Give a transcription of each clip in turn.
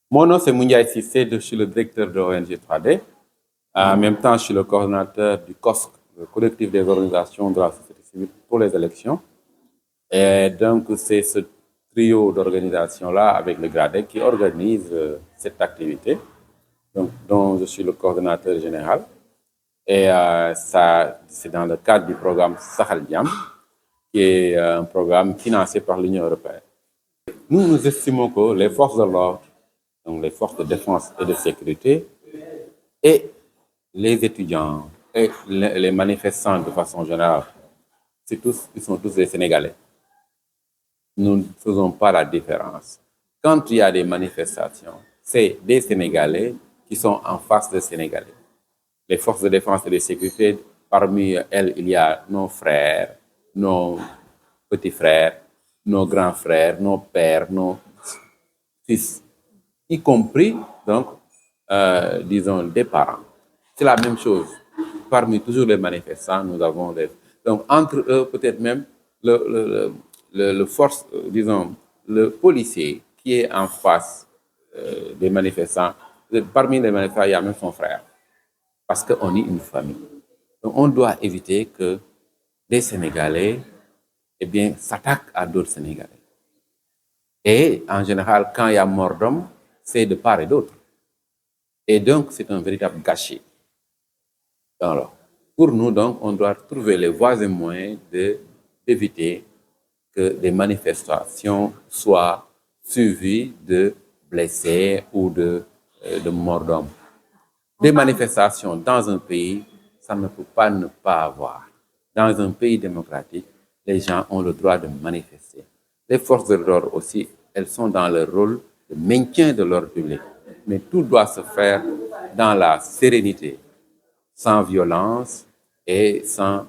Mon nom, c'est Mouniaï Sissé, je suis le directeur de l'ONG 3D. En même temps, je suis le coordinateur du COSC, le collectif des organisations de la société civile pour les élections. Et donc, c'est ce trio d'organisations-là, avec le GRADEC, qui organise cette activité, donc, dont je suis le coordinateur général. Et ça, c'est dans le cadre du programme Sahel Diam, qui est un programme financé par l'Union européenne. Nous estimons que les forces de l'ordre, donc les forces de défense et de sécurité, et les étudiants et les manifestants de façon générale, ils sont tous des Sénégalais. Nous ne faisons pas la différence. Quand il y a des manifestations, c'est des Sénégalais qui sont en face des Sénégalais. Les forces de défense et de sécurité, parmi elles, il y a nos frères, nos petits frères, nos grands frères, nos pères, nos fils, y compris, donc, disons, des parents. C'est la même chose. Parmi toujours les manifestants, nous avons des... Donc, entre eux, peut-être même, le force, disons, le policier qui est en face des manifestants, parmi les manifestants, il y a même son frère. Parce qu'on est une famille. Donc, on doit éviter que des Sénégalais, eh bien, s'attaquent à d'autres Sénégalais. Et en général, quand il y a mort d'homme, c'est de part et d'autre. Et donc, c'est un véritable gâchis. Alors, pour nous, donc, on doit trouver les voies et moyens d'éviter que des manifestations soient suivies de blessés ou de morts d'hommes. Des manifestations dans un pays, ça ne peut pas ne pas avoir. Dans un pays démocratique, les gens ont le droit de manifester. Les forces de l'ordre aussi, elles sont dans leur rôle de maintien de l'ordre public. Mais tout doit se faire dans la sérénité, sans violence et sans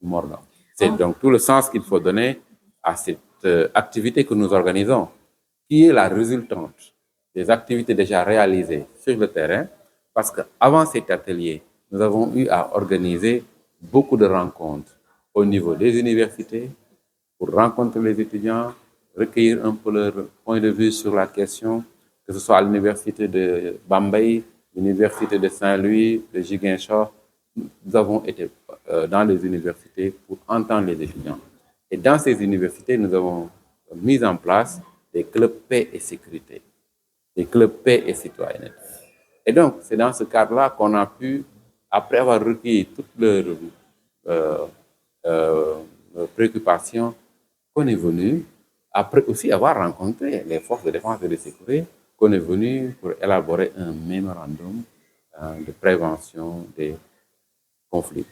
mort d'homme. C'est donc tout le sens qu'il faut donner à cette activité que nous organisons, qui est la résultante des activités déjà réalisées sur le terrain, parce qu'avant cet atelier, nous avons eu à organiser beaucoup de rencontres au niveau des universités pour rencontrer les étudiants, recueillir un peu leur point de vue sur la question, que ce soit à l'université de Bambay, l'université de Saint-Louis, de Ziguinchor. Nous avons été dans les universités pour entendre les étudiants. Et dans ces universités, nous avons mis en place des clubs paix et sécurité, des clubs paix et citoyenneté. Et donc, c'est dans ce cadre-là qu'on a pu, après avoir recueilli toutes leurs préoccupations, qu'on est venu, après aussi avoir rencontré les forces de défense et de sécurité, qu'on est venu pour élaborer un mémorandum de prévention des conflits.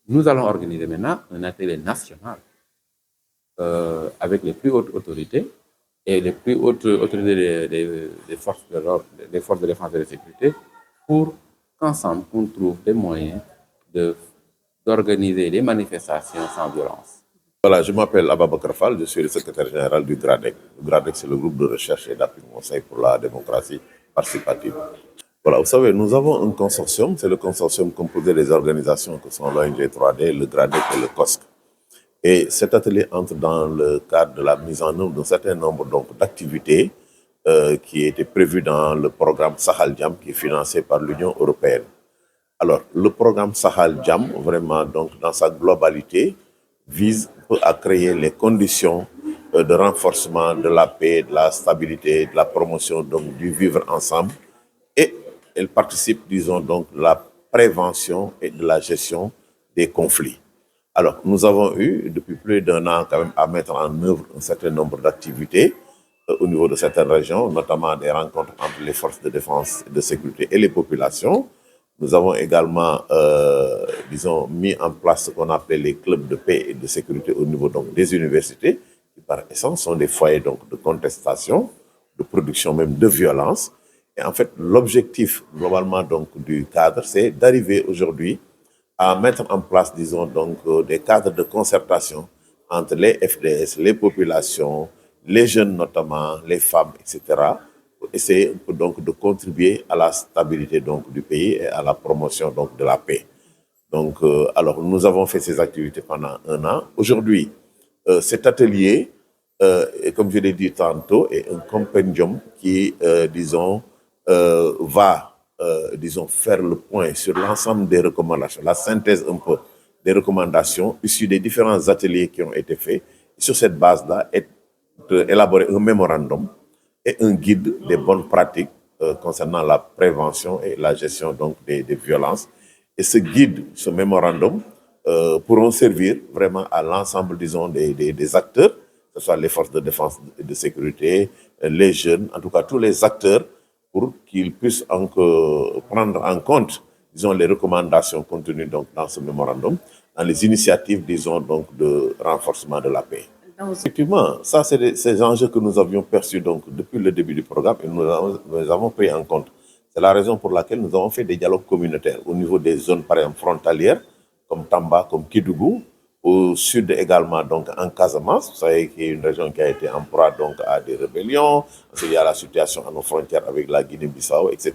Nous allons organiser maintenant un atelier national avec les plus hautes autorités et les plus hautes autorités des forces de défense et de sécurité pour qu'ensemble on trouve des moyens d'organiser des manifestations sans violence. Voilà, je m'appelle Ababakar Fall, je suis le secrétaire général du GRADEC. Le GRADEC, c'est le groupe de recherche et d'appui conseil pour la démocratie participative. Voilà, vous savez, nous avons un consortium, c'est le consortium composé des organisations que sont l'ONG 3D, le GRADEC et le COSC. Et cet atelier entre dans le cadre de la mise en œuvre d'un certain nombre d'activités qui étaient prévues dans le programme Sahel Diam qui est financé par l'Union européenne. Alors, le programme Sahel Diam, vraiment, donc, dans sa globalité, vise à créer les conditions de renforcement de la paix, de la stabilité, de la promotion donc, du vivre ensemble. Et elle participe, disons, donc, de la prévention et de la gestion des conflits. Alors, nous avons eu, depuis plus d'un an, quand même, à mettre en œuvre un certain nombre d'activités au niveau de certaines régions, notamment des rencontres entre les forces de défense et de sécurité et les populations. Nous avons également, disons, mis en place ce qu'on appelle les clubs de paix et de sécurité au niveau donc, des universités, qui par essence sont des foyers donc, de contestation, de production même de violence. Et en fait, l'objectif globalement donc, du cadre, c'est d'arriver aujourd'hui à mettre en place, disons, donc, des cadres de concertation entre les FDS, les populations, les jeunes notamment, les femmes, etc., pour essayer donc de contribuer à la stabilité donc, du pays et à la promotion donc, de la paix. Donc, alors, nous avons fait ces activités pendant un an. Aujourd'hui, cet atelier, comme je l'ai dit tantôt, est un compendium qui, disons, va, disons, faire le point sur l'ensemble des recommandations, la synthèse un peu des recommandations issues des différents ateliers qui ont été faits. Et sur cette base-là, élaborer un mémorandum et un guide des bonnes pratiques concernant la prévention et la gestion donc des violences. Et ce guide, ce mémorandum, pourront servir vraiment à l'ensemble, disons, des acteurs, que ce soit les forces de défense et de sécurité, les jeunes, en tout cas tous les acteurs, pour qu'ils puissent prendre en compte, disons, les recommandations contenues donc, dans ce mémorandum, dans les initiatives, disons, donc, de renforcement de la paix. Effectivement, ça, c'est ces enjeux que nous avions perçus donc, depuis le début du programme et nous avons pris en compte. C'est la raison pour laquelle nous avons fait des dialogues communautaires au niveau des zones, par exemple, frontalières, comme Tamba, comme Kédougou, au sud également, donc en Casamance, vous savez qu'il y a une région qui a été en proie donc, à des rébellions, il y a la situation à nos frontières avec la Guinée-Bissau, etc.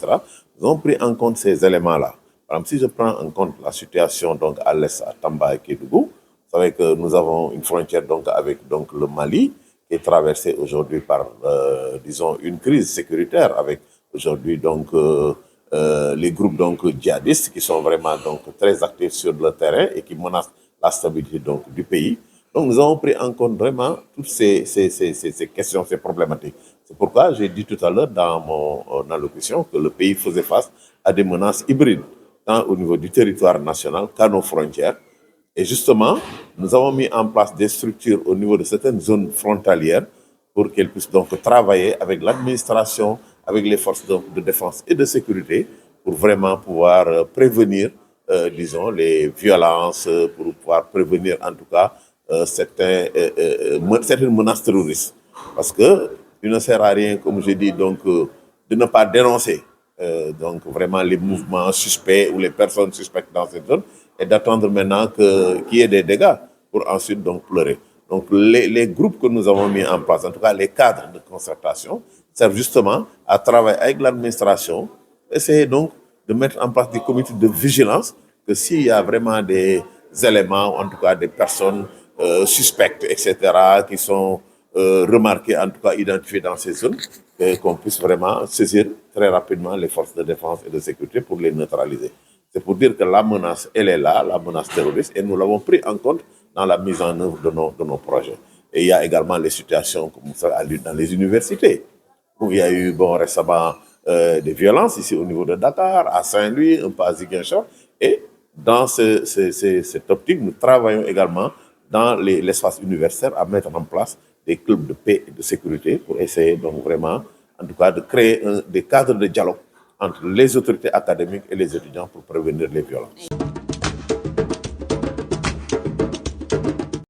Nous avons pris en compte ces éléments-là. Par exemple, si je prends en compte la situation donc, à l'est, à Tamba et Kédougou, vous savez que nous avons une frontière donc, avec donc, le Mali, qui est traversée aujourd'hui par, disons, une crise sécuritaire, avec aujourd'hui donc, les groupes donc, djihadistes qui sont vraiment donc, très actifs sur le terrain et qui menacent la stabilité donc, du pays. Donc nous avons pris en compte vraiment toutes ces questions, ces problématiques. C'est pourquoi j'ai dit tout à l'heure dans mon allocution que le pays faisait face à des menaces hybrides, tant au niveau du territoire national qu'à nos frontières. Et justement, nous avons mis en place des structures au niveau de certaines zones frontalières pour qu'elles puissent donc travailler avec l'administration, avec les forces de défense et de sécurité pour vraiment pouvoir prévenir, disons, les violences, pour pouvoir prévenir en tout cas certaines menaces terroristes. Parce que il ne sert à rien, comme je dis, donc, de ne pas dénoncer donc vraiment les mouvements suspects ou les personnes suspectes dans cette zone et d'attendre maintenant qu'il y ait des dégâts pour ensuite donc pleurer. Donc les groupes que nous avons mis en place, en tout cas les cadres de concertation, servent justement à travailler avec l'administration, essayer donc de mettre en place des comités de vigilance, que s'il y a vraiment des éléments, en tout cas des personnes suspectes, etc., qui sont remarquées, en tout cas identifiées dans ces zones, et qu'on puisse vraiment saisir très rapidement les forces de défense et de sécurité pour les neutraliser. C'est pour dire que la menace, elle est là, la menace terroriste, et nous l'avons pris en compte dans la mise en œuvre de nos projets. Et il y a également les situations comme ça dans les universités, où il y a eu récemment des violences ici au niveau de Dakar, à Saint-Louis, un peu à Ziguinchor. Et dans cette optique, nous travaillons également dans l'espace universitaire à mettre en place des clubs de paix et de sécurité pour essayer donc vraiment, en tout cas, de créer des cadres de dialogue entre les autorités académiques et les étudiants pour prévenir les violences.